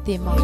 démarche.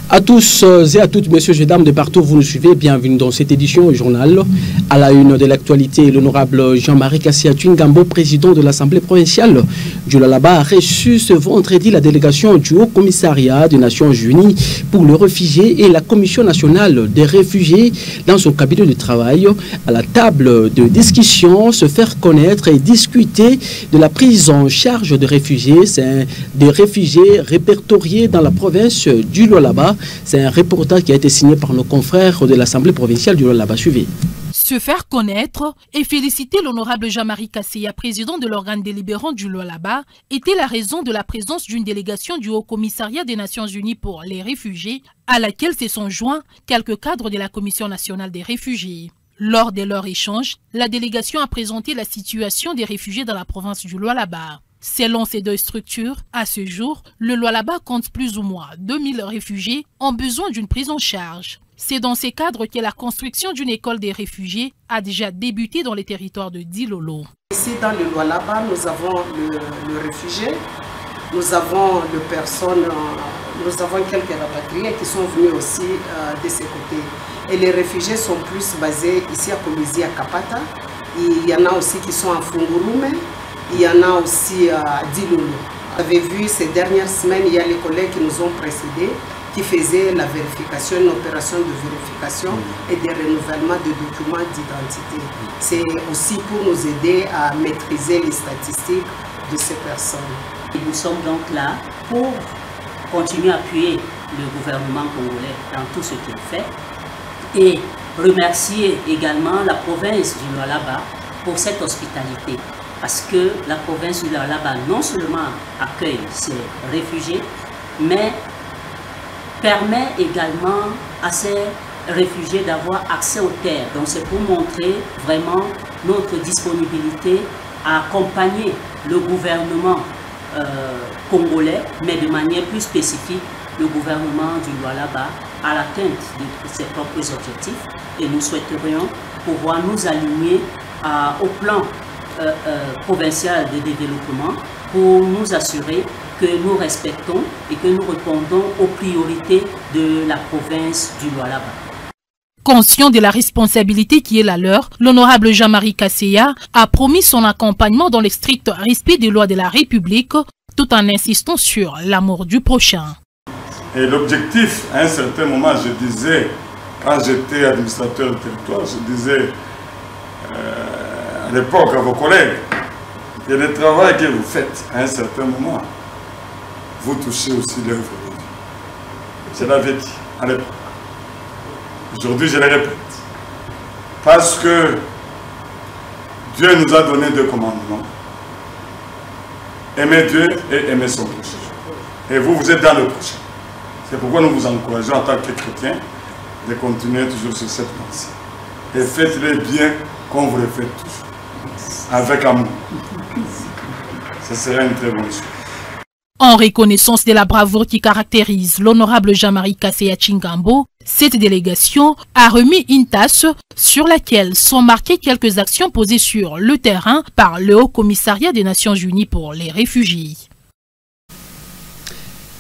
À tous et à toutes, messieurs et dames de partout, vous nous suivez, bienvenue dans cette édition journal. À la une de l'actualité, l'honorable Jean-Marie Kassia Tchingambo, président de l'Assemblée provinciale du Lualaba, a reçu ce vendredi la délégation du Haut Commissariat des Nations Unies pour les réfugiés et la Commission nationale des réfugiés dans son cabinet de travail. À la table de discussion, se faire connaître et discuter de la prise en charge des réfugiés. C'est des réfugiés répertoriés dans la province du Lualaba. C'est un reportage qui a été signé par nos confrères de l'Assemblée provinciale du Lualaba. Suivez. Se faire connaître et féliciter l'honorable Jean-Marie Kassia, président de l'organe délibérant du Lualaba, était la raison de la présence d'une délégation du Haut Commissariat des Nations Unies pour les réfugiés, à laquelle se sont joints quelques cadres de la Commission nationale des réfugiés. Lors de leur échange, la délégation a présenté la situation des réfugiés dans la province du Lualaba. Selon ces deux structures, à ce jour, le Lualaba compte plus ou moins 2000 réfugiés en besoin d'une prise en charge. C'est dans ces cadres que la construction d'une école des réfugiés a déjà débuté dans les territoires de Dilolo. Ici dans le Lualaba, nous avons le réfugié, nous avons quelques rapatriés qui sont venus aussi de ces côtés. Et les réfugiés sont plus basés ici à Kolwezi, à Kapata. Il y en a aussi qui sont à Fungurume. Il y en a aussi à Dilolo. Vous avez vu ces dernières semaines, il y a les collègues qui nous ont précédés qui faisaient la vérification, une opération de vérification et de renouvellement de documents d'identité. C'est aussi pour nous aider à maîtriser les statistiques de ces personnes. Et nous sommes donc là pour continuer à appuyer le gouvernement congolais dans tout ce qu'il fait et remercier également la province du Lualaba pour cette hospitalité. Parce que la province du Lualaba non seulement accueille ces réfugiés, mais permet également à ces réfugiés d'avoir accès aux terres. Donc c'est pour montrer vraiment notre disponibilité à accompagner le gouvernement congolais, mais de manière plus spécifique, le gouvernement du Lualaba à l'atteinte de ses propres objectifs. Et nous souhaiterions pouvoir nous aligner au plan provincial de développement pour nous assurer que nous respectons et que nous répondons aux priorités de la province du Lualaba. Conscient de la responsabilité qui est la leur, l'honorable Jean-Marie Kassia a promis son accompagnement dans le strict respect des lois de la République, tout en insistant sur l'amour du prochain. Et l'objectif, à un certain moment, je disais, quand j'étais administrateur du territoire, je disais à l'époque à vos collègues, que le travail que vous faites à un certain moment, vous touchez aussi l'œuvre de Dieu. Je l'avais dit à l'époque. Aujourd'hui, je le répète. Parce que Dieu nous a donné deux commandements. Aimer Dieu et aimer son prochain. Et vous, vous êtes dans le prochain. C'est pourquoi nous vous encourageons en tant que chrétiens de continuer toujours sur cette lancée. Et faites-le bien comme vous le faites toujours. Avec amour. Ce serait une très bonne chose. En reconnaissance de la bravoure qui caractérise l'honorable Jean-Marie Kassia Tchingambo, cette délégation a remis une tasse sur laquelle sont marquées quelques actions posées sur le terrain par le Haut Commissariat des Nations Unies pour les réfugiés.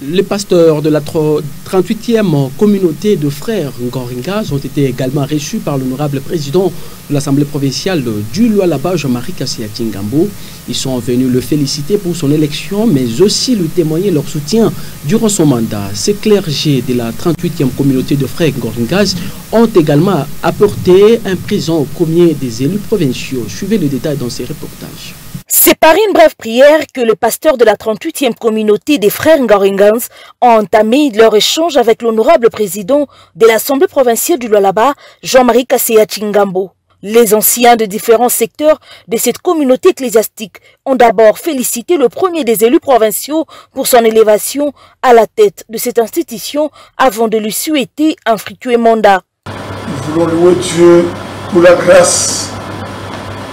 Les pasteurs de la 38e communauté de frères Ngoringas ont été également reçus par l'honorable président de l'Assemblée provinciale du Lualaba, Jean-Marie Kassia Tchingambo. Ils sont venus le féliciter pour son élection, mais aussi lui témoigner leur soutien durant son mandat. Ces clergés de la 38e communauté de frères Ngoringas ont également apporté un présent au premier des élus provinciaux. Suivez le détail dans ces reportages. C'est par une brève prière que les pasteurs de la 38e communauté des frères Ngoringans ont entamé leur échange avec l'honorable président de l'Assemblée provinciale du Lualaba, Jean-Marie Kassia Tchingambo. Les anciens de différents secteurs de cette communauté ecclésiastique ont d'abord félicité le premier des élus provinciaux pour son élévation à la tête de cette institution avant de lui souhaiter un fructueux mandat. Nous voulons louer Dieu pour la grâce.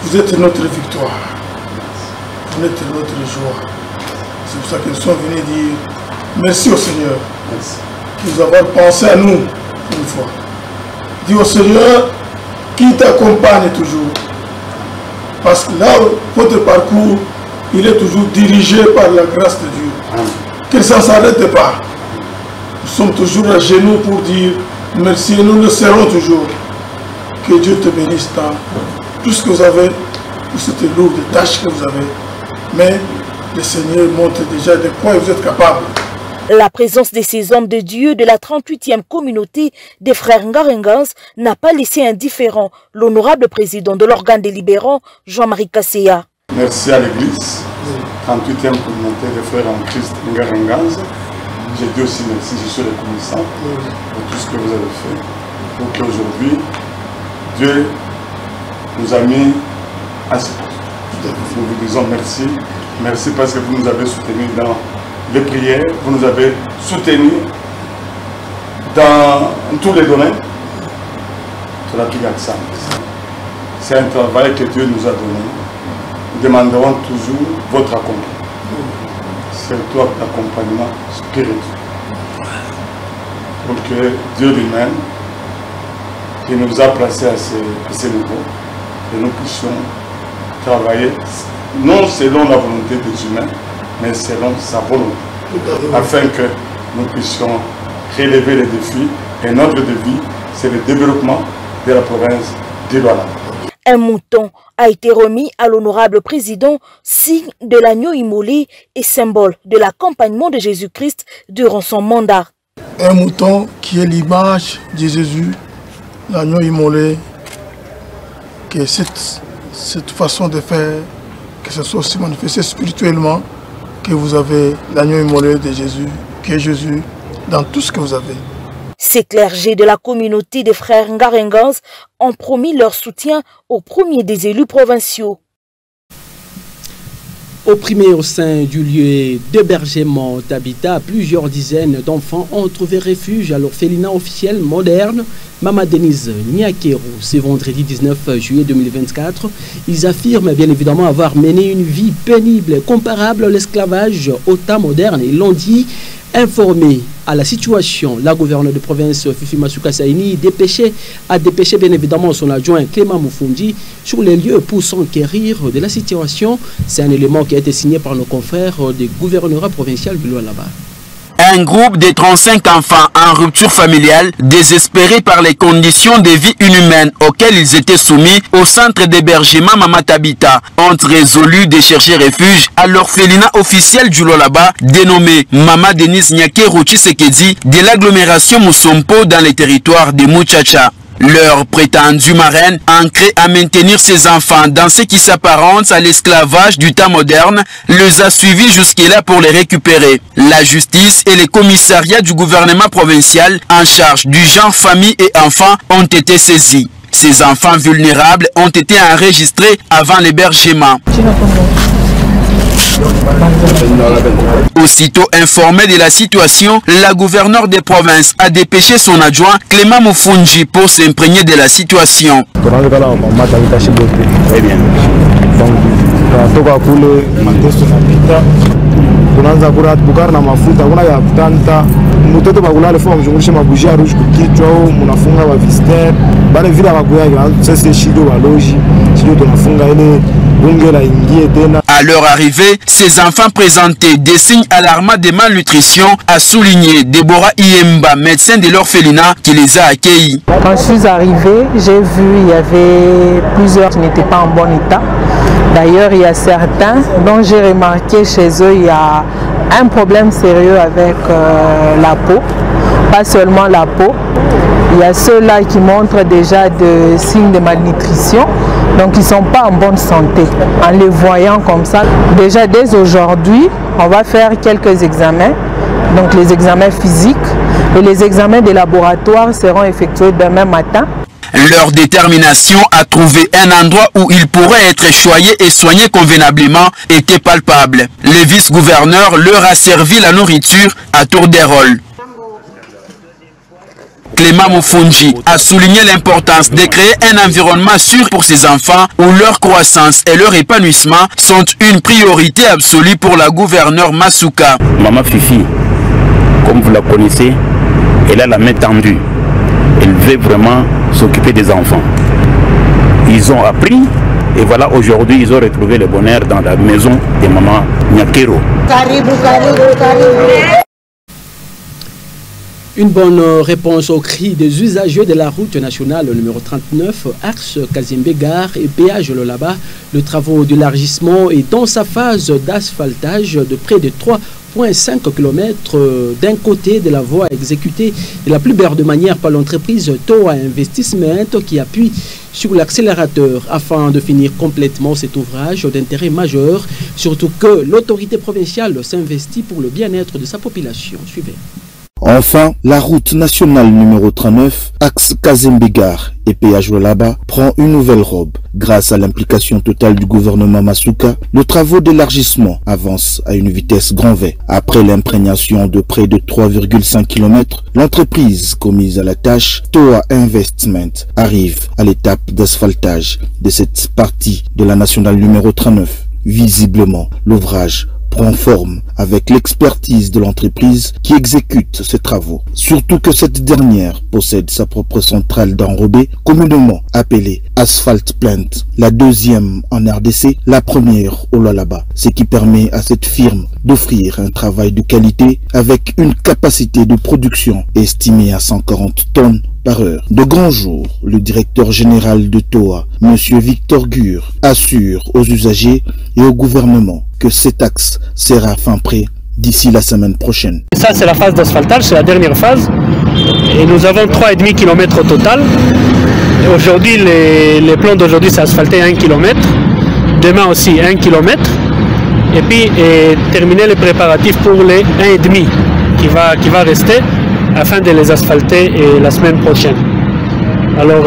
Vous êtes notre victoire. Vous êtes notre joie. C'est pour ça qu'ils sont venus dire merci au Seigneur. Merci. De nous avoir pensé à nous une fois. Dis au Seigneur qui t'accompagne toujours. Parce que là, votre parcours, il est toujours dirigé par la grâce de Dieu. Que ça ne s'arrête pas. Nous sommes toujours à genoux pour dire merci et nous le serons toujours. Que Dieu te bénisse tant. Tout ce que vous avez, pour cette lourde tâche que vous avez. Mais le Seigneur montre déjà de quoi vous êtes capable. La présence de ces hommes de Dieu de la 38e communauté des frères Ngoringans n'a pas laissé indifférent l'honorable président de l'organe délibérant, Jean-Marie Kassia. Merci à l'Église, 38e communauté des frères en Christ Ngoringans. J'ai dit aussi merci, je suis reconnaissant pour tout ce que vous avez fait. Pour qu'aujourd'hui, Dieu nous a mis à ce poste. Nous vous disons merci. Merci parce que vous nous avez soutenus dans les prières, vous nous avez soutenus dans tous les domaines. C'est un travail que Dieu nous a donné. Nous demanderons toujours votre accompagnement. Surtout l'accompagnement spirituel. Pour que Dieu lui-même, qui nous a placés à ce niveau, que nous puissions travailler non selon la volonté des humains, mais selon sa volonté, afin que nous puissions relever les défis. Et notre défi, c'est le développement de la province du Lualaba. Un mouton a été remis à l'honorable président, signe de l'agneau immolé et symbole de l'accompagnement de Jésus-Christ durant son mandat. Un mouton qui est l'image de Jésus, l'agneau immolé, que cette façon de faire, que ce soit aussi manifesté spirituellement, que vous avez l'agneau immolé de Jésus, qui est Jésus, dans tout ce que vous avez. Ces clergés de la communauté des frères Ngoringans ont promis leur soutien au premier des élus provinciaux. Opprimés au sein du lieu d'hébergement d'habitat, plusieurs dizaines d'enfants ont trouvé refuge à l'orphelinat officiel moderne Mama Denise Nyakeru. Ce vendredi 19 juillet 2024, ils affirment bien évidemment avoir mené une vie pénible comparable à l'esclavage au temps moderne. Ils l'ont dit. Informé à la situation, la gouverneure de province Fifi Masuka Saini a dépêché bien évidemment son adjoint Clément Moufundi sur les lieux pour s'enquérir de la situation. C'est un élément qui a été signé par nos confrères du gouvernorat provincial du Lualaba. Un groupe de 35 enfants en rupture familiale, désespérés par les conditions de vie inhumaines auxquelles ils étaient soumis au centre d'hébergement Mama Tabita, ont résolu de chercher refuge à l'orphelinat officiel du Lualaba, dénommé Mama Denise Nyakeru Tshisekedi de l'agglomération Musompo dans les territoires de Muchacha. Leur prétendue marraine, ancrée à maintenir ses enfants dans ce qui s'apparente à l'esclavage du temps moderne, les a suivis jusque-là pour les récupérer. La justice et les commissariats du gouvernement provincial en charge du genre famille et enfants ont été saisis. Ces enfants vulnérables ont été enregistrés avant l'hébergement. Aussitôt informé de la situation, la gouverneure des provinces a dépêché son adjoint Clément Moufundi pour s'imprégner de la situation. tunaanza bukara na mafuta kuna ya kutanta mtoto bagulale fo mjungulisha mabujia rouge kukichwa au mnafunga wa visiteur bale vile bakuya sasa shido wa loji shido tunafunga ile À leur arrivée, ces enfants présentaient des signes alarmants de malnutrition, a souligné Deborah Iemba, médecin de l'orphelinat qui les a accueillis. Quand je suis arrivée, j'ai vu il y avait plusieurs qui n'étaient pas en bon état. D'ailleurs, il y a certains dont j'ai remarqué chez eux, il y a un problème sérieux avec la peau. Pas seulement la peau, il y a ceux-là qui montrent déjà des signes de malnutrition, donc ils ne sont pas en bonne santé. En les voyant comme ça, déjà dès aujourd'hui, on va faire quelques examens, donc les examens physiques et les examens des laboratoires seront effectués demain matin. Leur détermination à trouver un endroit où ils pourraient être choyés et soignés convenablement était palpable. Le vice-gouverneur leur a servi la nourriture à tour de rôle. Clément Moufoundji a souligné l'importance de créer un environnement sûr pour ces enfants où leur croissance et leur épanouissement sont une priorité absolue pour la gouverneure Masuka. Maman Fifi, comme vous la connaissez, elle a la main tendue. Elle veut vraiment s'occuper des enfants. Ils ont appris et voilà, aujourd'hui, ils ont retrouvé le bonheur dans la maison de maman Nyakero. Une bonne réponse aux cris des usagers de la route nationale numéro 39, axe Kazimbe-Gare et péage Lualaba. Le travaux d'élargissement est dans sa phase d'asphaltage de près de 3,5 km d'un côté de la voie exécutée de la plus belle manière par l'entreprise Toa Investissement qui appuie sur l'accélérateur afin de finir complètement cet ouvrage d'intérêt majeur, surtout que l'autorité provinciale s'investit pour le bien-être de sa population. Suivez. Enfin, la route nationale numéro 39, axe Kazimbe-Gare et péage Lualaba, prend une nouvelle robe. Grâce à l'implication totale du gouvernement Masuka, le travaux d'élargissement avance à une vitesse grand V. Après l'imprégnation de près de 3,5 km, l'entreprise commise à la tâche, Toa Investment, arrive à l'étape d'asphaltage de cette partie de la nationale numéro 39. Visiblement, l'ouvrage prend forme avec l'expertise de l'entreprise qui exécute ces travaux. Surtout que cette dernière possède sa propre centrale d'enrobé, communément appelée Asphalt Plant, la deuxième en RDC, la première au Lualaba, ce qui permet à cette firme d'offrir un travail de qualité avec une capacité de production estimée à 140 tonnes par heure. De grands jours, le directeur général de Toa, M. Victor Gure, assure aux usagers et au gouvernement que cet axe sera fin prêt d'ici la semaine prochaine. Ça, c'est la phase d'asphaltage, c'est la dernière phase. Et nous avons 3,5 km au total. Aujourd'hui, les plans d'aujourd'hui, c'est asphalté 1 km. Demain aussi 1 km. Et puis, terminer les préparatifs pour les 1,5 qui va rester afin de les asphalter la semaine prochaine. Alors,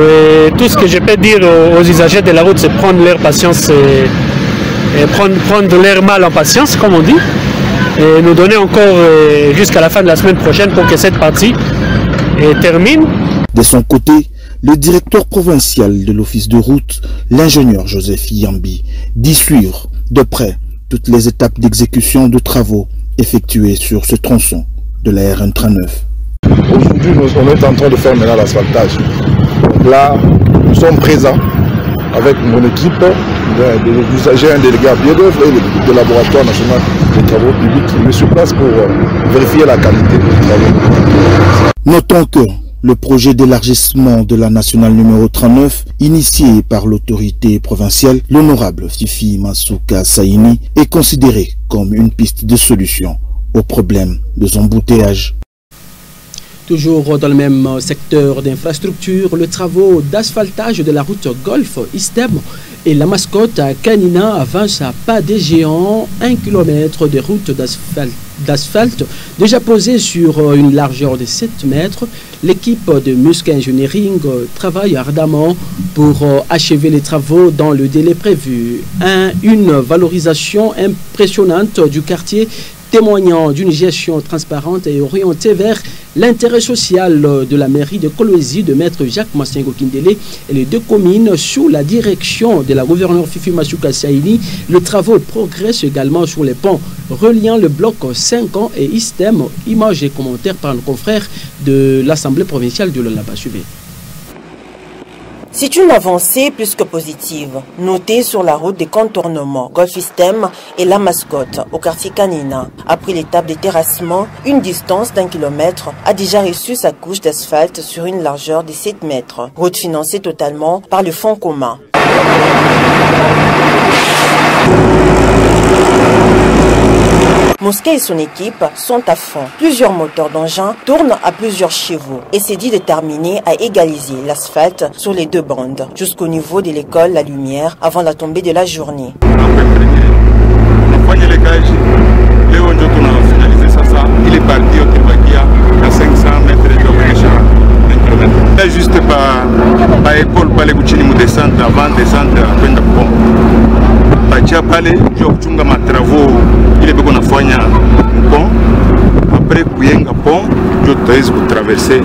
tout ce que je peux dire aux usagers de la route, c'est prendre leur patience et prendre leur mal en patience, comme on dit, et nous donner encore jusqu'à la fin de la semaine prochaine pour que cette partie termine. De son côté, le directeur provincial de l'office de route, l'ingénieur Joseph Yambi, dit suivre de près toutes les étapes d'exécution de travaux effectués sur ce tronçon de la RN39. Aujourd'hui, on est en train de faire maintenant l'asphaltage. Là, nous sommes présents avec mon équipe, des usagers, un délégué à pied d'œuvre et le laboratoire national des travaux publics qui est sur place pour vérifier la qualité des travaux. Notons que le projet d'élargissement de la nationale numéro 39, initié par l'autorité provinciale, l'honorable Fifi Masuka Saini, est considéré comme une piste de solution au problème des embouteillages. Toujours dans le même secteur d'infrastructure, le travaux d'asphaltage de la route Golfe-Istem et la mascotte à Kanina avance à pas des géants. 1 km de route d'asphalte déjà posée sur une largeur de 7 mètres. L'équipe de Musk Engineering travaille ardemment pour achever les travaux dans le délai prévu. Une valorisation impressionnante du quartier témoignant d'une gestion transparente et orientée vers l'intérêt social de la mairie de Kolwezi de maître Jacques Massengo Kindele et les deux communes sous la direction de la gouverneure Fifi Masuka Saini. Le travaux progresse également sur les ponts reliant le bloc 5 ans et Istem. Images et commentaires par nos confrères de l'Assemblée provinciale de Lualaba. Suivez. C'est une avancée plus que positive, notée sur la route des contournements Golfistem et la Mascotte au quartier Canina. Après l'étape de terrassement, une distance d'1 kilomètre a déjà reçu sa couche d'asphalte sur une largeur de 7 mètres. Route financée totalement par le fonds commun. Mosquée et son équipe sont à fond. Plusieurs moteurs d'engin tournent à plusieurs chevaux et c'est dit déterminé à égaliser l'asphalte sur les deux bandes jusqu'au niveau de l'école La Lumière avant la tombée de la journée. Il est parti au Kébakia à 500 mètres de juste par école, par les Gouchini, nous descendre avant de descendre à Penda Pont. Batia Pale, je vais ma travaux, il est bien qu'on a fait un pont. Après, Kuyenga Pont, je vais traverser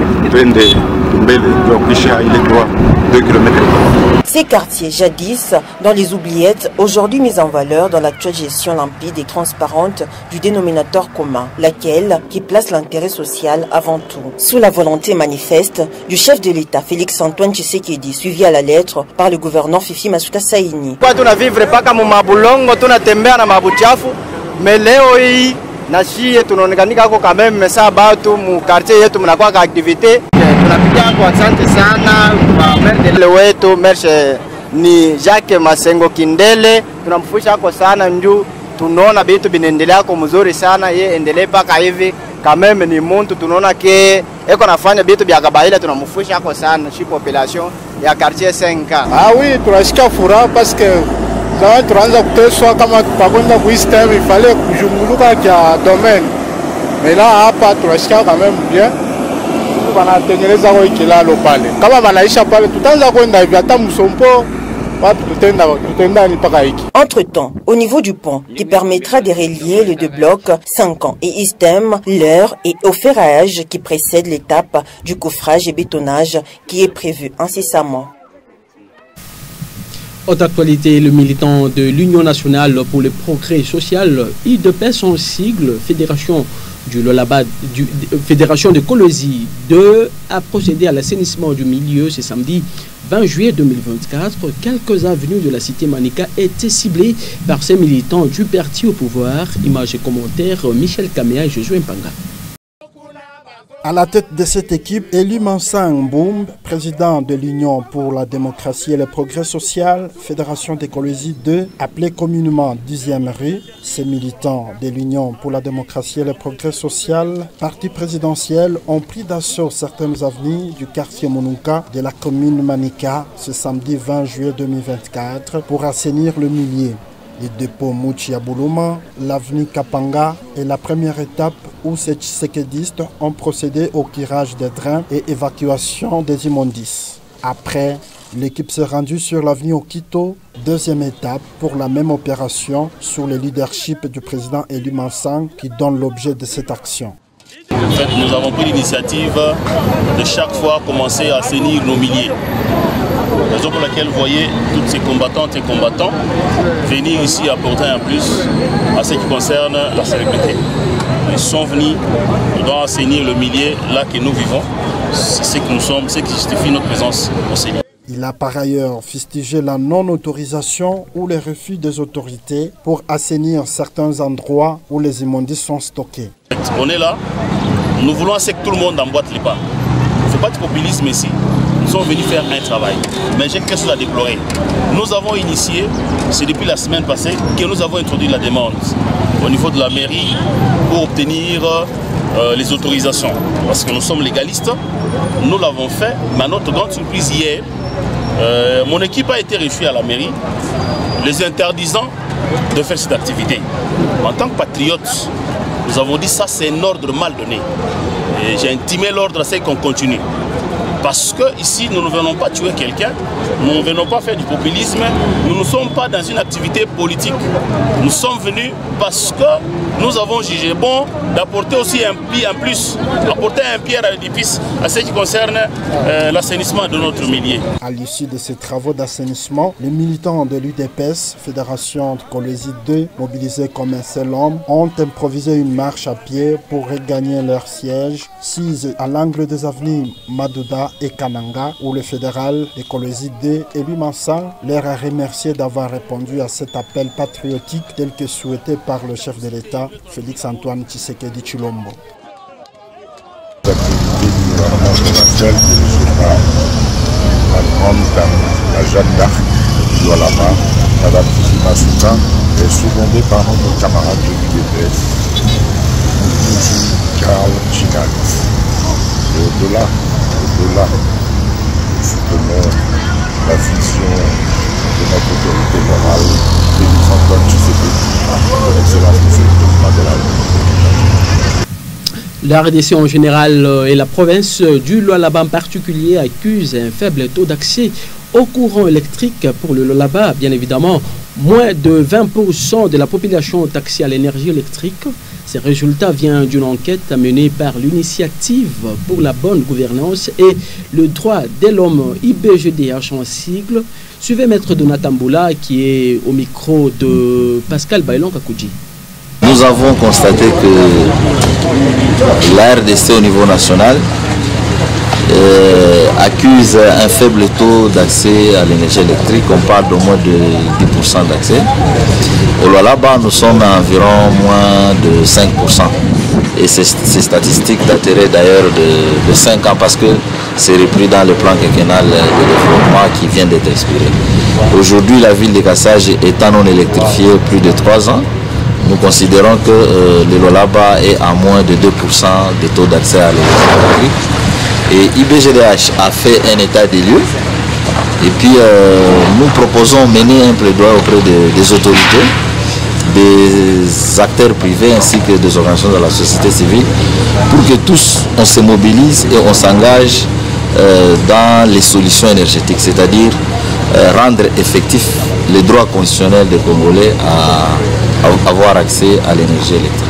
Ces quartiers, jadis dans les oubliettes, aujourd'hui mis en valeur dans l'actuelle gestion limpide et transparente du dénominateur commun, laquelle qui place l'intérêt social avant tout. Sous la volonté manifeste du chef de l'État, Félix Antoine Tshisekedi, suivi à la lettre par le gouverneur Fifi Masuka Saini. Mais nasi tunaonekanika kwa quand même ça batu mu quartier yetu mnakuwa ka activité tunapiga kwa asante sana kwa mendele wetu merche ni Jacques Masengo Kindele tunamfusha kwa sana njoo tunaona vitu vinaendelea kwa mzuri sana yeye endelee paka hivi quand même ni muntu tunaona ke eko nafanya vitu vya kabaila tunamfusha kwa sana shi population ya quartier 5. Ah oui tunashika furaha parce que tunaanza kuteswa kama tupakwenda kuistem ifale kujunguluka kwa domaine. Mais là hapa tunashika quand même bien. Wanatengeneza kwa kilalo pale. Kama wanaisha pale tutaanza kwenda hivi hata msompo wapi tutenda ni paka hiki. Entre-temps, au niveau du pont qui permettra de relier les deux blocs 5 ans et Istem, l'heure est au ferrage qui précède l'étape du coffrage et bétonnage qui est prévu incessamment. Autre actualité, le militant de l'Union nationale pour le progrès social, IDP, son sigle, Fédération du Lualaba, Fédération de Colosie 2, a procédé à l'assainissement du milieu ce samedi 20 juillet 2024. Quelques avenues de la cité Manika étaient ciblées par ces militants du parti au pouvoir. Images et commentaires, Michel Kamea et Josué Mpanga. À la tête de cette équipe, Eli Mansang Mboum, président de l'Union pour la démocratie et le progrès social, Fédération d'écologie 2, appelée communément 10e rue. Ces militants de l'Union pour la démocratie et le progrès social, parti présidentiel, ont pris d'assaut certaines avenues du quartier Monunka de la commune Manika ce samedi 20 juillet 2024 pour assainir le milieu. Les dépôts Mouchi à Boulouma, l'avenue Kapanga est la première étape où ces tshisekédistes ont procédé au curage des drains et évacuation des immondices. Après, l'équipe s'est rendue sur l'avenue Okito, deuxième étape pour la même opération sous le leadership du président Eli Mansang qui donne l'objet de cette action. En fait, nous avons pris l'initiative de chaque fois commencer à assainir nos milliers. Raison pour laquelle vous voyez toutes ces combattantes et combattants venir ici apporter un plus à ce qui concerne la célébrité. Ils sont venus, nous devons assainir le milieu là que nous vivons. C'est ce que nous sommes, ce qui justifie notre présence au Seigneur. Il a par ailleurs fustigé la non-autorisation ou les refus des autorités pour assainir certains endroits où les immondices sont stockés. On est là, nous voulons que tout le monde emboîte les pas. Il ne faut pas de populisme ici. Nous sommes venus faire un travail. Mais j'ai quelque chose à déplorer. Nous avons initié, c'est depuis la semaine passée, que nous avons introduit la demande au niveau de la mairie pour obtenir les autorisations. Parce que nous sommes légalistes, nous l'avons fait, mais à notre grande surprise hier, mon équipe a été reçue à la mairie, les interdisant de faire cette activité. En tant que patriote, nous avons dit ça c'est un ordre mal donné. Et j'ai intimé l'ordre à ce qu'on continue. Parce que ici, nous ne venons pas tuer quelqu'un, nous ne venons pas faire du populisme, nous ne sommes pas dans une activité politique. Nous sommes venus parce que nous avons jugé bon d'apporter aussi un plus, apporter un pierre à l'édifice à ce qui concerne l'assainissement de notre milieu. À l'issue de ces travaux d'assainissement, les militants de l'UDPS, Fédération de Colosie 2, mobilisés comme un seul homme, ont improvisé une marche à pied pour regagner leur siège, sise à l'angle des avenues Madouda et Kananga, où le fédéral d'Écologie D, Élu Mansang, leur a remercié d'avoir répondu à cet appel patriotique tel que souhaité par le chef de l'État, Félix-Antoine Tshisekedi Tshilombo. La grande dame, la Jeanne d'Arc, du Lualaba, Madame Fifima Souka, est secondée par notre camarade de l'UDPS, Karl Chinalis. Et au-delà, nous soutenons la vision de notre autorité morale, Félix-Antoine Tshisekedi, son Excellence Monsieur le Président de la République. La RDC en général et la province du Lualaba en particulier accusent un faible taux d'accès au courant électrique pour le Lualaba. Bien évidemment, moins de 20% de la population ont accès à l'énergie électrique. Ces résultats viennent d'une enquête menée par l'Initiative pour la bonne gouvernance et le droit de l'homme IBGDH en sigle. Suivez Maître Donathan Boula qui est au micro de Pascal Bailon Kakoudji. Nous avons constaté que la RDC au niveau national accuse un faible taux d'accès à l'énergie électrique. On parle d'au moins de 10% d'accès. Au Lualaba, nous sommes à environ moins de 5%. Et ces statistiques dateraient d'ailleurs de 5 ans parce que c'est repris dans le plan quinquennal de développement qui vient d'être expiré. Aujourd'hui, la ville de Kassage étant non électrifiée plus de 3 ans, nous considérons que le Lualaba est à moins de 2% de taux d'accès à l'électricité. Et IBGDH a fait un état des lieux. Et puis nous proposons mener un plaidoyer auprès des autorités, des acteurs privés ainsi que des organisations de la société civile pour que tous on se mobilise et on s'engage dans les solutions énergétiques, c'est-à-dire rendre effectif les droits constitutionnels des Congolais à avoir accès à l'énergie électrique.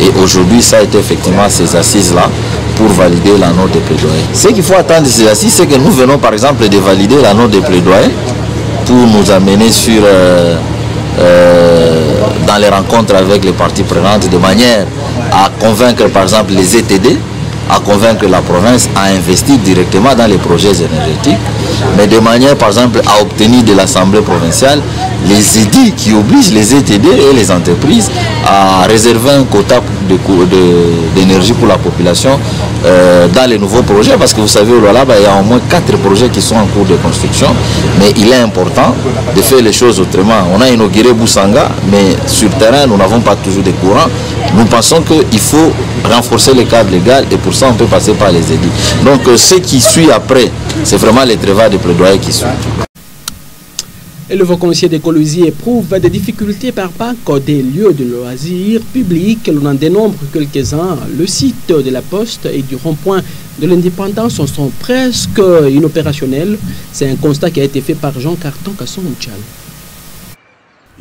Et aujourd'hui, ça a été effectivement ces assises-là pour valider la note de plaidoyer. Ce qu'il faut attendre de ces assises, c'est que nous venons par exemple de valider la note de plaidoyer pour nous amener sur, dans les rencontres avec les parties prenantes de manière à convaincre par exemple les ETD, à convaincre la province à investir directement dans les projets énergétiques, mais de manière par exemple à obtenir de l'Assemblée provinciale les édits qui obligent les ETD et les entreprises à réserver un quota d'énergie pour la population dans les nouveaux projets, parce que vous savez au Lualaba il y a au moins 4 projets qui sont en cours de construction, mais il est important de faire les choses autrement. On a inauguré Boussanga, mais sur terrain nous n'avons pas toujours de courant. Nous pensons qu'il faut renforcer le cadre légal et pour ça on peut passer par les édits. Donc ce qui suit après, c'est vraiment les travaux de plaidoyer qui suivent. Et le Haut-Conseil d'écologie éprouve des difficultés par manque des lieux de loisirs publics. L'on en dénombre quelques-uns. Le site de la Poste et du rond-point de l'Indépendance sont presque inopérationnels. C'est un constat qui a été fait par Jean Carton Kasson-Mouchal.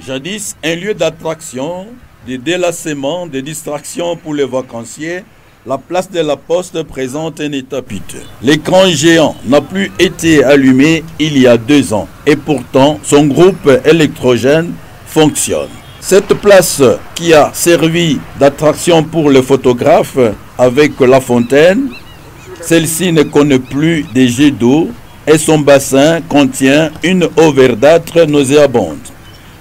Jadis, un lieu d'attraction, de délassement, de distraction pour les vacanciers, la place de la Poste présente un état piteux. L'écran géant n'a plus été allumé il y a 2 ans et pourtant son groupe électrogène fonctionne. Cette place qui a servi d'attraction pour les photographes avec la fontaine, celle-ci ne connaît plus des jets d'eau et son bassin contient une eau verdâtre nauséabonde.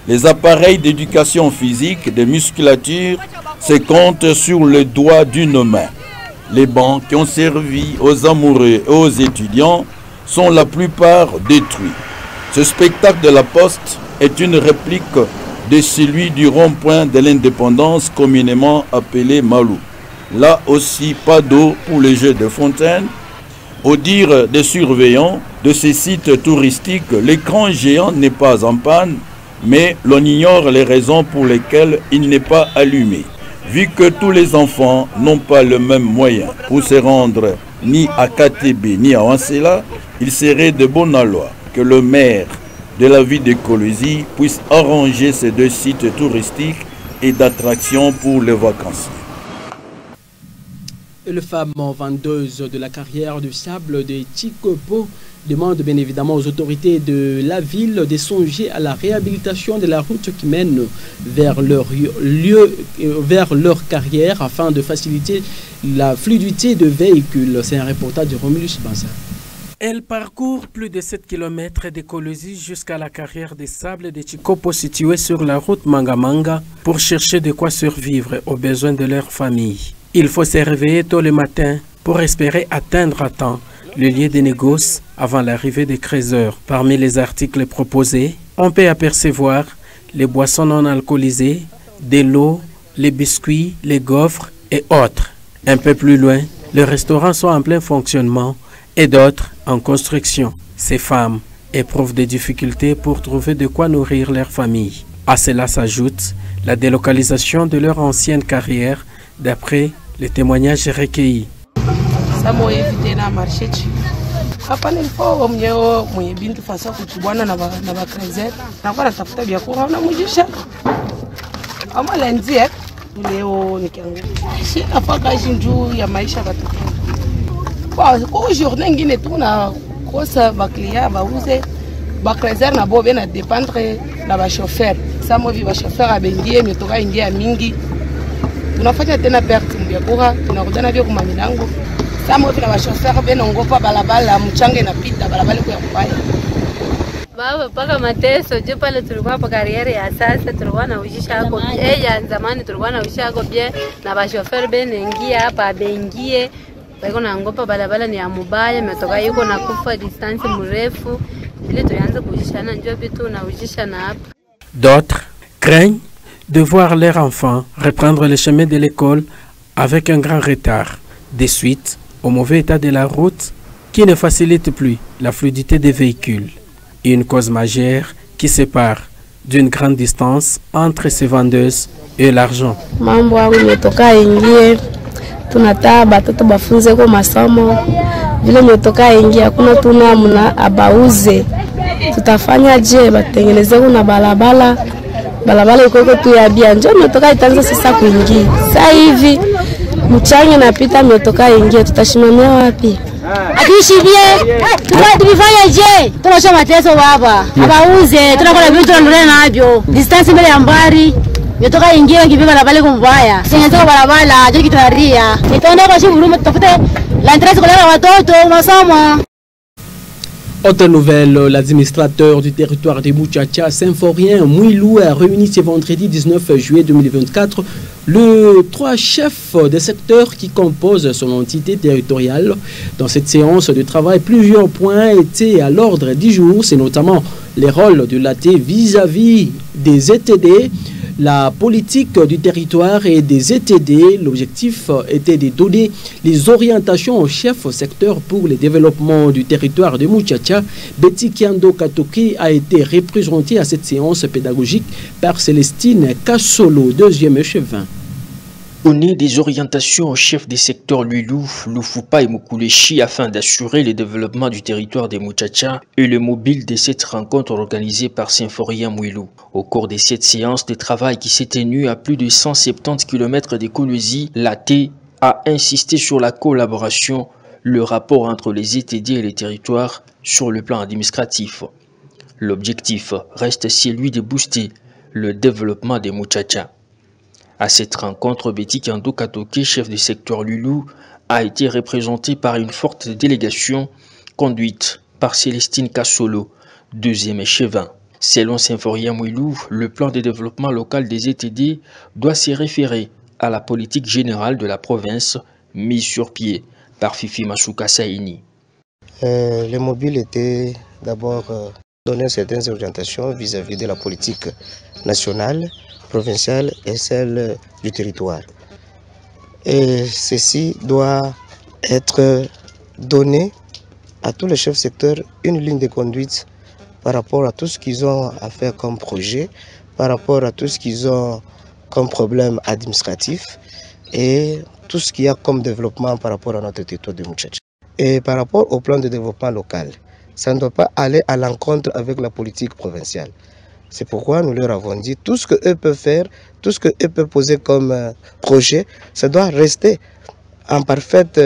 Les appareils d'éducation physique, de musculature, se comptent sur le doigt d'une main. Les bancs qui ont servi aux amoureux et aux étudiants sont la plupart détruits. Ce spectacle de la Poste est une réplique de celui du rond-point de l'Indépendance communément appelé Malou. Là aussi, pas d'eau pour les jeux de fontaine. Au dire des surveillants de ces sites touristiques, l'écran géant n'est pas en panne, mais l'on ignore les raisons pour lesquelles il n'est pas allumé. Vu que tous les enfants n'ont pas le même moyen pour se rendre ni à KTB ni à Wansela, il serait de bonne loi que le maire de la ville de Kolwezi puisse arranger ces 2 sites touristiques et d'attraction pour les vacanciers. Et le femme vendeuse de la carrière du sable de Tikopo demande bien évidemment aux autorités de la ville de songer à la réhabilitation de la route qui mène vers leur lieu, vers leur carrière afin de faciliter la fluidité de véhicules. C'est un reportage de Romulus Banza. Elle parcourt plus de 7 km d'Écologie jusqu'à la carrière des sables de Chikopo située sur la route Mangamanga pour chercher de quoi survivre aux besoins de leur famille. Il faut se réveiller tôt le matin pour espérer atteindre à temps le lieu de négoce avant l'arrivée des creuseurs. Parmi les articles proposés, on peut apercevoir les boissons non alcoolisées, de l'eau, les biscuits, les gaufres et autres. Un peu plus loin, les restaurants sont en plein fonctionnement et d'autres en construction. Ces femmes éprouvent des difficultés pour trouver de quoi nourrir leur famille. À cela s'ajoute la délocalisation de leur ancienne carrière d'après les témoignages recueillis. Hapa nilipo mwenyewe mwenye binti fasa kutubwana na bakrezer na kwa natafuta vyakula na mujisha ama lenzie leo nikiangalia si afaka jinju ya maisha watoto kwa journée nyingine tuna kosa baklia bauze bakrezer na bobe na dépendre na ba chauffeur samo vi ba chauffeur abengie metoka ingia mingi tunafanya tena perte vyakula tunakutana vyo kwa milango. Samo vina washofer benongopa balabala mchanga inapita balabala kwa mbaya. Baba paka mateso je pale tulikuwa pa kariere ya sasa tulikuwa na ujisha hapo. Ya zamani tulikuwa na ujisha hapo bie na washofer benengia hapa bengie. Bako na ngopa balabala ni ya mubaya metoka yuko na kufa distance mrefu. Ile tuanze kujishana njoo vitu na ujisha na hapa. D'autres craignent de voir leurs enfants reprendre le chemin de l'école avec un grand retard. De suite, au mauvais état de la route qui ne facilite plus la fluidité des véhicules. Une cause majeure qui sépare d'une grande distance entre ces vendeuses et l'argent. Mambo yangu imetoka ingie, tunataka batoto bafunze kwa masomo. Vile imetoka ingie hakuna tuna mna abauze. Tutafanya je batengeneze kuna balabala iko tu ya bia. Njoo imetoka itaanza sasa kuingia. Sasa hivi mchanga napita metoka ingia tutashimamia wapi? Akishibie tulifanya je? Tunasha mateso baba. Abauze tunakola vitu tunanunua navyo. Distance mbele ya mbari. Metoka ingia kibiba na bale kumbaya. Singetoka barabara je kitaria. Nitaenda kwa shibu tutafute la entrée scolaire watoto masomo. Autre nouvelle, l'administrateur du territoire de Muchacha, Symphorien Mouilou, a réuni ce vendredi 19 juillet 2024 les 3 chefs des secteurs qui composent son entité territoriale. Dans cette séance de travail, plusieurs points étaient à l'ordre du jour. C'est notamment les rôles de l'AT vis-à-vis des ETD, la politique du territoire et des ETD. L'objectif était de donner les orientations aux chefs secteurs pour le développement du territoire de Muchacha. Betty Kiando Katoki a été représentée à cette séance pédagogique par Célestine Kassolo, 2e échevin. Donner des orientations aux chefs des secteurs Lulou, Lufupa et Mukulechi afin d'assurer le développement du territoire de Muchacha et le mobile de cette rencontre organisée par Symphorien Mouilou. Au cours de cette séance de travail qui s'est tenue à plus de 170 km d'Écologie, l'AT a insisté sur la collaboration, le rapport entre les ETD et les territoires sur le plan administratif. L'objectif reste celui de booster le développement des Muchacha. À cette rencontre, Betty Kiando Katoke, chef du secteur Lulou, a été représenté par une forte délégation conduite par Célestine Kassolo, 2e échevin. Selon Symphorien Mouilou, le plan de développement local des ETD doit se référer à la politique générale de la province mise sur pied par Fifi Masuka Saini. Le mobile était d'abord donner certaines orientations vis-à-vis de la politique nationale, provinciale et celle du territoire. Et ceci doit être donné à tous les chefs secteurs une ligne de conduite par rapport à tout ce qu'ils ont à faire comme projet, par rapport à tout ce qu'ils ont comme problème administratif et tout ce qu'il y a comme développement par rapport à notre territoire de Muchacha. Et par rapport au plan de développement local, ça ne doit pas aller à l'encontre avec la politique provinciale. C'est pourquoi nous leur avons dit tout ce qu'eux peuvent faire, tout ce qu'eux peuvent poser comme projet, ça doit rester en parfaite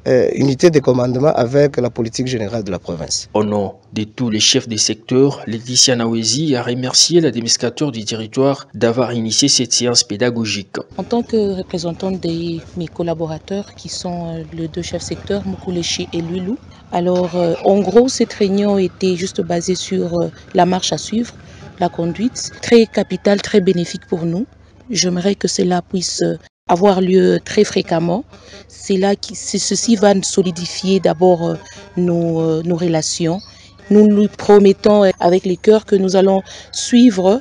unité de commandement avec la politique générale de la province. Au nom de tous les chefs des secteurs, Laetitia Nawezi a remercié l'administrateur du territoire d'avoir initié cette séance pédagogique. En tant que représentante de mes collaborateurs qui sont les deux chefs secteurs, Mukoulechi et Luilou, alors en gros cette réunion était juste basée sur la marche à suivre, la conduite, très capitale, très bénéfique pour nous. J'aimerais que cela puisse avoir lieu très fréquemment. Ceci va solidifier d'abord nos relations. Nous nous promettons avec les cœurs que nous allons suivre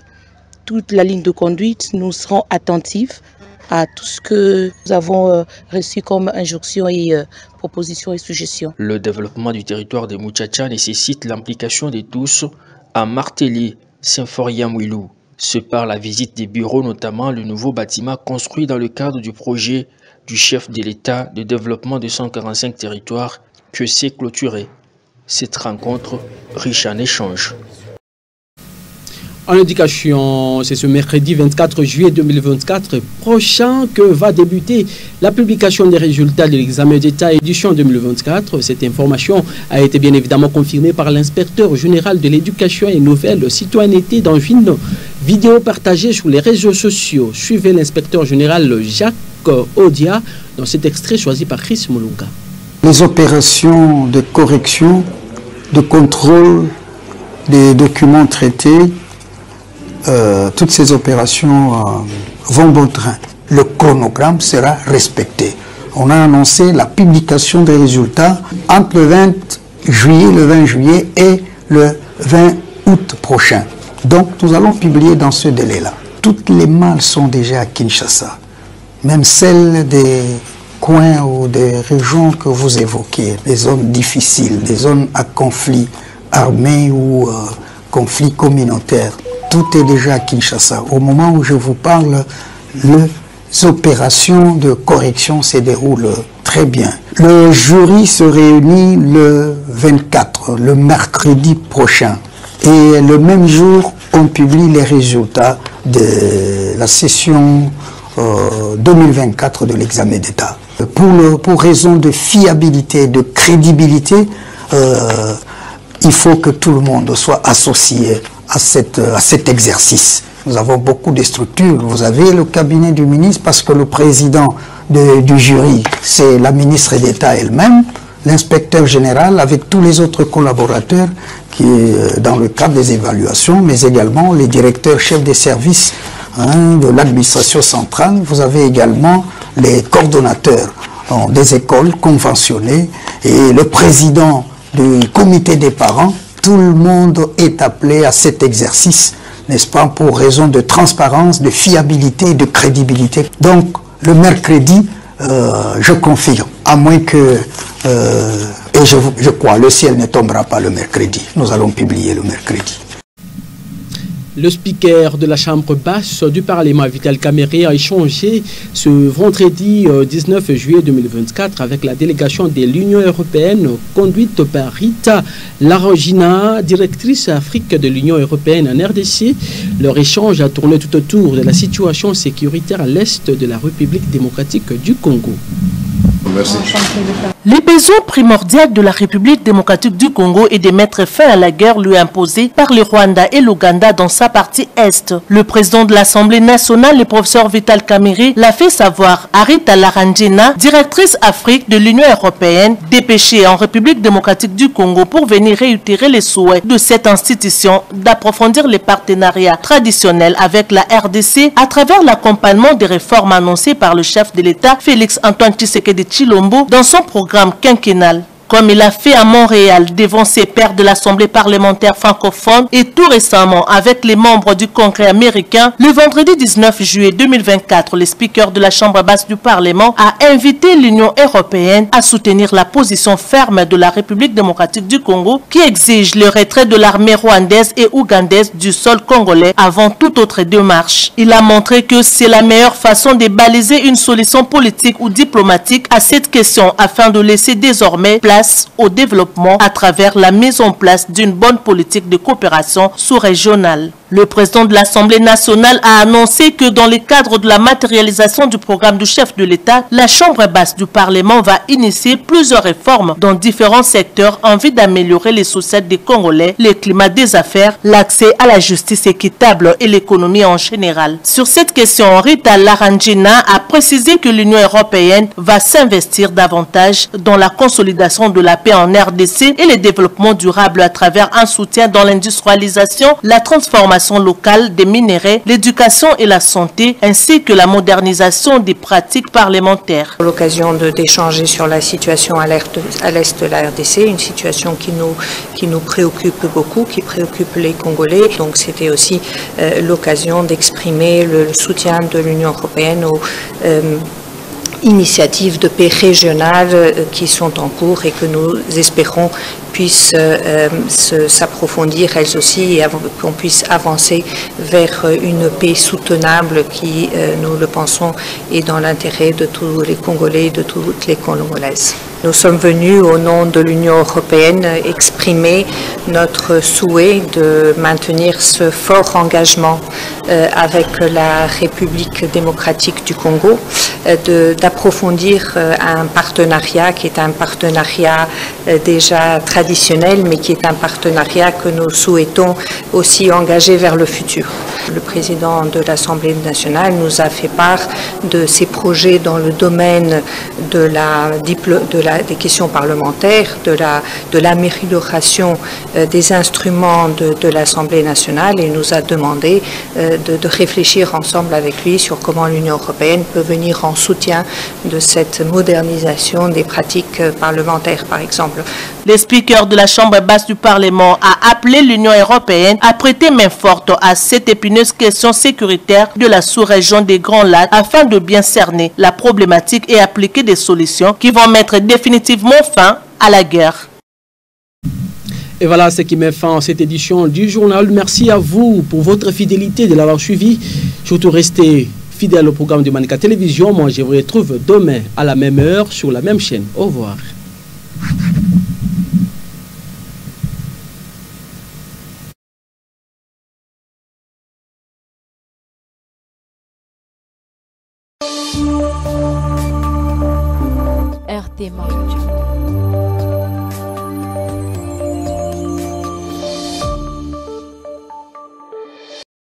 toute la ligne de conduite. Nous serons attentifs à tout ce que nous avons reçu comme injonction et propositions et suggestions. Le développement du territoire de Muchacha nécessite l'implication de tous à marteler Symphorien-Mouilou. Ce par la visite des bureaux, notamment le nouveau bâtiment construit dans le cadre du projet du chef de l'État de développement de 145 territoires que s'est clôturé. Cette rencontre riche en échanges. En éducation, c'est ce mercredi 24 juillet 2024 prochain que va débuter la publication des résultats de l'examen d'État édition 2024. Cette information a été bien évidemment confirmée par l'inspecteur général de l'éducation et nouvelle citoyenneté dans une vidéo partagée sur les réseaux sociaux. Suivez l'inspecteur général Jacques Odia dans cet extrait choisi par Chris Molunga. Les opérations de correction, de contrôle des documents traités, toutes ces opérations vont bon train. Le chronogramme sera respecté. On a annoncé la publication des résultats entre le 20 juillet et le 20 août prochain. Donc nous allons publier dans ce délai-là. Toutes les malles sont déjà à Kinshasa, même celles des coins ou des régions que vous évoquez, des zones difficiles, des zones à conflit armé ou conflit communautaire. Tout est déjà à Kinshasa. Au moment où je vous parle, les opérations de correction se déroulent très bien. Le jury se réunit le 24, le mercredi prochain. Et le même jour, on publie les résultats de la session 2024 de l'examen d'État. Pour raison de fiabilité, de crédibilité, il faut que tout le monde soit associé à cet exercice. Nous avons beaucoup de structures. Vous avez le cabinet du ministre parce que le président du jury, c'est la ministre d'État elle-même, l'inspecteur général avec tous les autres collaborateurs qui dans le cadre des évaluations, mais également les directeurs chefs des services de l'administration centrale. Vous avez également les coordonnateurs des écoles conventionnées et le président du comité des parents. Tout le monde est appelé à cet exercice, n'est-ce pas, pour raison de transparence, de fiabilité et de crédibilité. Donc, le mercredi, je confirme, à moins que, et je crois, le ciel ne tombera pas le mercredi. Nous allons publier le mercredi. Le speaker de la Chambre basse du Parlement, Vital Kamerhe, a échangé ce vendredi 19 juillet 2024 avec la délégation de l'Union européenne conduite par Rita Larogina, directrice Afrique de l'Union européenne en RDC. Leur échange a tourné tout autour de la situation sécuritaire à l'est de la République démocratique du Congo. Merci. Les besoins primordiaux de la République démocratique du Congo est de mettre fin à la guerre lui imposée par le Rwanda et l'Ouganda dans sa partie est. Le président de l'Assemblée nationale, le professeur Vital Kamerhe, l'a fait savoir à Rita Larogina, directrice Afrique de l'Union européenne, dépêchée en République démocratique du Congo pour venir réitérer les souhaits de cette institution d'approfondir les partenariats traditionnels avec la RDC à travers l'accompagnement des réformes annoncées par le chef de l'État, Félix Antoine Tshisekedi Tshilombo, dans son programme quinquennal. Comme il a fait à Montréal devant ses pairs de l'Assemblée parlementaire francophone et tout récemment avec les membres du Congrès américain, le vendredi 19 juillet 2024, le speaker de la Chambre basse du Parlement a invité l'Union européenne à soutenir la position ferme de la République démocratique du Congo qui exige le retrait de l'armée rwandaise et ougandaise du sol congolais avant toute autre démarche. Il a montré que c'est la meilleure façon de baliser une solution politique ou diplomatique à cette question afin de laisser désormais place au développement à travers la mise en place d'une bonne politique de coopération sous-régionale. Le président de l'Assemblée nationale a annoncé que dans le cadre de la matérialisation du programme du chef de l'État, la Chambre basse du Parlement va initier plusieurs réformes dans différents secteurs en vue d'améliorer les sociétés des Congolais, le climat des affaires, l'accès à la justice équitable et l'économie en général. Sur cette question, Rita Laranjina a précisé que l'Union européenne va s'investir davantage dans la consolidation de la paix en RDC et le développement durable à travers un soutien dans l'industrialisation, la transformation locale des minéraux, l'éducation et la santé, ainsi que la modernisation des pratiques parlementaires. L'occasion d'échanger sur la situation à l'est de la RDC, une situation qui nous préoccupe beaucoup, qui préoccupe les Congolais. Donc c'était aussi l'occasion d'exprimer le soutien de l'Union européenne aux initiatives de paix régionales qui sont en cours et que nous espérons puissent s'approfondir elles aussi et qu'on puisse avancer vers une paix soutenable qui, nous le pensons, est dans l'intérêt de tous les Congolais et de toutes les Congolaises. Nous sommes venus au nom de l'Union européenne exprimer notre souhait de maintenir ce fort engagement avec la République démocratique du Congo, d'approfondir un partenariat qui est un partenariat déjà traditionnel, mais qui est un partenariat que nous souhaitons aussi engager vers le futur. Le président de l'Assemblée nationale nous a fait part de ses projets dans le domaine des questions parlementaires, de l'amélioration des instruments de l'Assemblée nationale et nous a demandé de réfléchir ensemble avec lui sur comment l'Union européenne peut venir en soutien de cette modernisation des pratiques parlementaires, par exemple. Le speaker de la Chambre basse du Parlement a appelé l'Union européenne à prêter main forte à cette épineuse question sécuritaire de la sous-région des Grands Lacs afin de bien cerner la problématique et appliquer des solutions qui vont mettre définitivement fin à la guerre. Et voilà ce qui met fin à cette édition du journal. Merci à vous pour votre fidélité de l'avoir suivi. Surtout restez fidèles au programme de Manica Télévision. Moi, je vous retrouve demain à la même heure sur la même chaîne. Au revoir. RT Match.